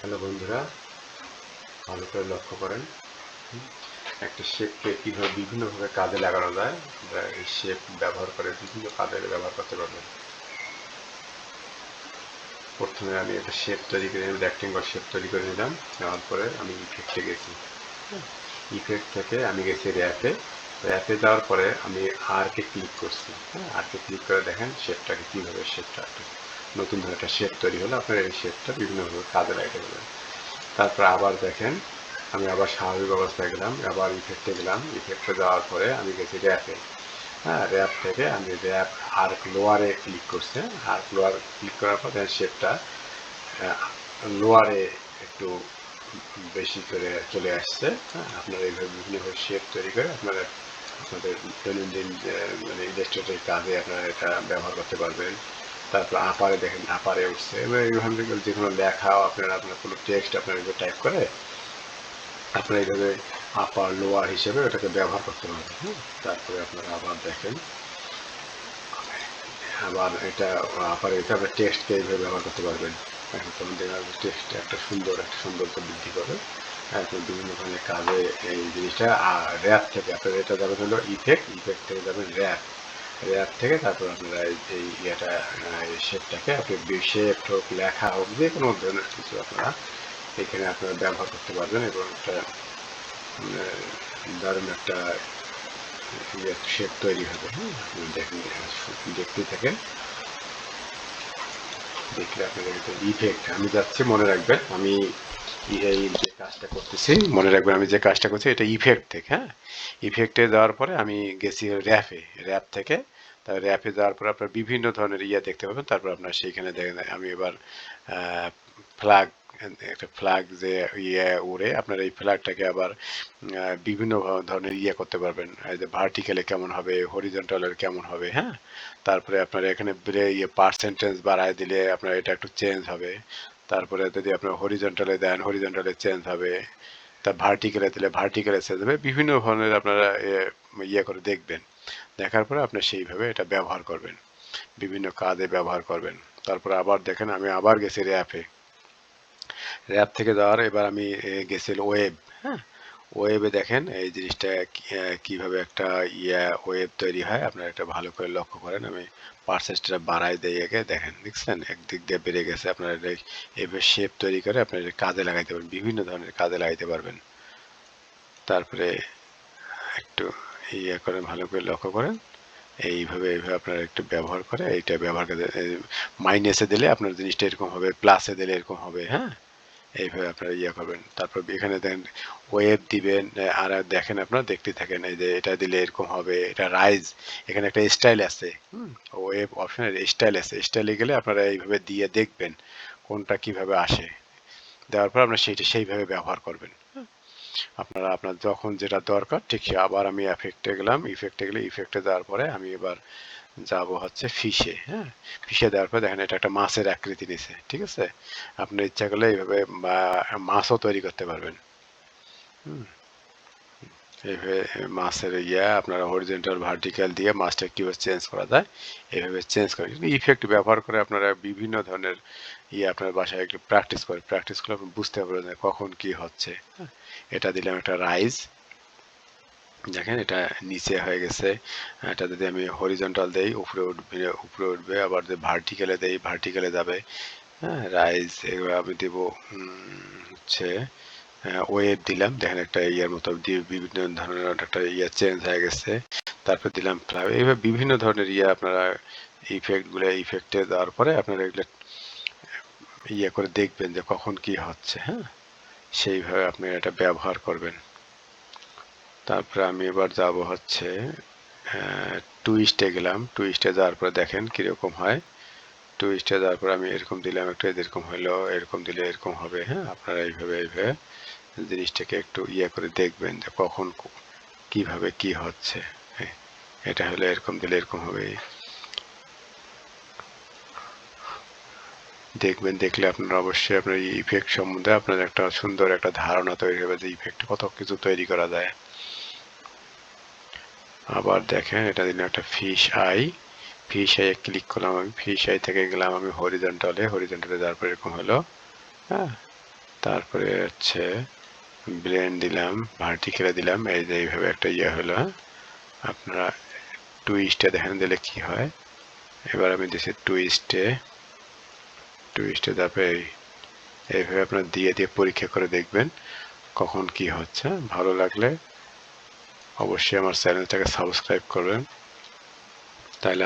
Hello বন্ধুরা, ভালো করে লক্ষ্য করেন একটা শেপকে কীভাবে বিভিন্নভাবে কাজে লাগানো যায়। আমরা এই শেপ ব্যবহার করে বিভিন্ন কাজে ব্যবহার করতে পারবেন। প্রথমে আমি একটা শেপ তৈরি করে নিলাম, রেক্টেঙ্গল শেপ তৈরি করে নিলাম। নেওয়ার পরে আমি ইফেক্টে গেছি। ইফেক্ট থেকে আমি গেছি র্যাপে। র্যাপে যাওয়ার পরে আমি আরকে ক্লিক করছি। আরকে ক্লিক করে দেখেন শেপটাকে কীভাবে শেপটা নতুন ধরনের একটা শেপ তৈরি হলো। আপনারা এই শেপটা বিভিন্নভাবে কাজে লাগাতে পারবেন। তারপর আবার দেখেন আমি আবার স্বাভাবিক অবস্থায় গেলাম, আবার ইফেক্টে গেলাম। ইফেক্টে যাওয়ার পরে আমি গেছি র্যাপে। র্যাপ থেকে আমি র্যাপ আর্ক লোয়ারে ক্লিক করছি। আর্ক লোয়ার ক্লিক করার পর শেপটা লোয়ারে একটু বেশি করে চলে আসছে। আপনারা এইভাবে বিভিন্নভাবে শেপ তৈরি করে আপনারা আপনাদের দৈনন্দিন মানে ইলাস্ট্রেটের কাজে আপনারা এটা ব্যবহার করতে পারবেন। তারপর আপারে দেখেন আপারে উঠছে, এবার এইভাবে যে কোনো লেখাও আপনারা আপনার কোনো টেক্সট আপনারা টাইপ করে আপনারা এইভাবে আপার লোয়ার হিসেবে ওটাকে ব্যবহার করতে পারবেন। তারপরে আপনারা আবার দেখেন আবার এটা আপার এটা আপনার টেক্সটকে এইভাবে ব্যবহার করতে পারবেন। এখন তখন দেখবেন টেক্সট একটা সৌন্দর্য বৃদ্ধি করে। এখন বিভিন্ন ধরনের কাজে এই জিনিসটা র্যাপ থেকে আপনারা এটা যাবেন হলো ইফেক্ট থেকে যাবেন র্যাপ। র্যাপ থেকে তারপর আপনারা এই ইয়েটা শেপটাকে আপনি শেপ হোক লেখা হোক যে কোনো ধরনের কিছু আপনারা এখানে আপনারা ব্যবহার করতে পারবেন এবং একটা দারুণ একটা শেপ তৈরি হবে। আপনি দেখেন দেখতে থাকেন, দেখলে আপনাদের ইফেক্ট আমি যাচ্ছি মনে রাখবেন আমি এই যে কাজটা করতেছি মনে রাখবেন আমি যে কাজটা করছি এটা ইফেক্ট থেকে। ইফেক্টে যাওয়ার পরে আমি গেছি র্যাপে। র্যাপ থেকে তার র্যাপে যাওয়ার পর আপনার বিভিন্ন ধরনের দেখতে পাবেন। তারপর আপনার সেইখানে দেখেন আমি এবার ফ্ল্যাগ একটা ফ্ল্যাগ যে উড়ে আপনার এই ফ্ল্যাগটাকে আবার বিভিন্ন ধরনের করতে পারবেন। এই যে ভার্টিক্যালে কেমন হবে, হরিজন্টালের কেমন হবে। তারপরে আপনার এখানে পার্সেন্টেজ বাড়ায় দিলে আপনার এটা একটু চেঞ্জ হবে। তারপরে যদি আপনার হরিজন্টালে দেন হরিজন্টালে চেঞ্জ হবে, তা ভার্টিক্যালে দিলে ভার্টিক্যালে চেঞ্জ হবে। বিভিন্ন ধরনের আপনারা করে দেখবেন। দেখার পরে আপনি সেইভাবে এটা ব্যবহার করবেন, বিভিন্ন কাজে ব্যবহার করবেন। তারপরে আবার দেখেন আমি আবার গেছি র্যাপে। র্যাপ থেকে যাওয়ার এবার আমি গেছি ওয়েব। ওয়েবে দেখেন এই জিনিসটা কিভাবে একটা ওয়েব তৈরি হয় আপনারা এটা ভালো করে লক্ষ্য করেন। আমি পার্সেন্টেজটা বাড়াই দেই আগে, দেখেন দেখছেন একদিক দিয়ে বেড়ে গেছে। আপনারা এইভাবে শেপ তৈরি করে আপনারা কাজে লাগাইতে পারবেন, বিভিন্ন ধরনের কাজে লাগাইতে পারবেন। তারপরে একটু করেন, ভালো করে লক্ষ্য করেন। এইভাবে আপনারা একটু ব্যবহার করে এইটা ব্যবহার করে মাইনাসে দিলে আপনার জিনিসটা এরকম হবে, প্লাসে দিলে এরকম হবে। এইভাবে আপনারা করবেন। তারপর এখানে দেন ওয়েব দিবেন। আর দেখেন আপনারা দেখতে থাকেন এই যে এটা দিলে এরকম হবে, এটা রাইজ। এখানে একটা স্টাইল আছে, ওয়েব অপশনের স্টাইল আছে। স্টাইলে গেলে আপনারা এইভাবে দিয়ে দেখবেন কোনটা কিভাবে আসে। দেওয়ার পর আপনারা সেইভাবে ব্যবহার করবেন। আপনারা আপনার যখন যেটা দরকার ঠিক আবার আমি ইফেক্টে গেলাম। ইফেক্টে গেলে ইফেক্টে যাওয়ার পরে আমি এবার যাব হচ্ছে ফিশে। ফিশে দেওয়ার পর দেখেন এটা একটা মাছের আকৃতি নিছে, ঠিক আছে। আপনার ইচ্ছা করলে এইভাবে মাছও তৈরি করতে পারবেন। এইভাবে মাছের আপনারা হরিজন্টাল ভার্টিক্যাল দিয়ে মাছটা কীভাবে চেঞ্জ করা যায় এইভাবে চেঞ্জ করেন। ইফেক্ট ব্যবহার করে আপনারা বিভিন্ন ধরনের আপনার বাসায় একটু প্র্যাকটিস করলে আপনি বুঝতে পারবেন যে কখন কি হচ্ছে। এটা দিলাম একটা রাইজ, দেখেন এটা নিচে হয়ে গেছে। এটা যদি আমি হরিজন্টাল দেই উপরে উঠবে, আবার যদি ভার্টিক্যালে দেই ভার্টিক্যালে যাবে। রাইজ এবার আমি দেব হচ্ছে ওয়েব দিলাম, দেখেন একটা মতো দিয়ে বিভিন্ন ধরনের একটা চেঞ্জ হয়ে গেছে। তারপর দিলাম ফ্লাগ। এইভাবে বিভিন্ন ধরনের আপনারা ইফেক্টে দেওয়ার পরে আপনারা এগুলো করে দেখবেন যে কখন কি হচ্ছে। সেইভাবে আপনি এটা ব্যবহার করবেন। তারপরে আমি এবার যাব হচ্ছে টুইস্টে গেলাম। টুইস্টে যাওয়ার পরে দেখেন কীরকম হয়। টুইস্টে যাওয়ার পরে আমি এরকম দিলাম, একটা এরকম হলো, এরকম দিলে এরকম হবে। আপনারা এইভাবে জিনিসটাকে একটু করে দেখবেন যে কখন কিভাবে কি হচ্ছে। এটা হলে এরকম দিলে এরকম হবে। দেখবেন, দেখলে আপনারা অবশ্যই আপনার ইফেক্ট সম্বন্ধে আপনার একটা সুন্দর একটা ধারণা তৈরি হবে যে ইফেক্ট কত কিছু তৈরি করা যায়। আবার দেখেন এটা দিলাম একটা fish I. Fish I click করলাম, আমি ফিশ আই থেকে গেলাম আমি হরিজন্টালে যাওয়ার পর এরকম হলো। তারপরে হচ্ছে ব্লেন্ড দিলাম, ভার্টিক্যালে দিলাম, এই যে এইভাবে একটা ইয়ে হলো। আপনারা টুইস্টে দেখেন দিলে কি হয়। এবার আমি দিচ্ছি টুইস্টে তারপরে এইভাবে আপনার দিয়ে পরীক্ষা করে দেখবেন কখন কি হচ্ছে। ভালো লাগলে অবশ্যই আমার চ্যানেলটাকে সাবস্ক্রাইব করবেন, তাহলে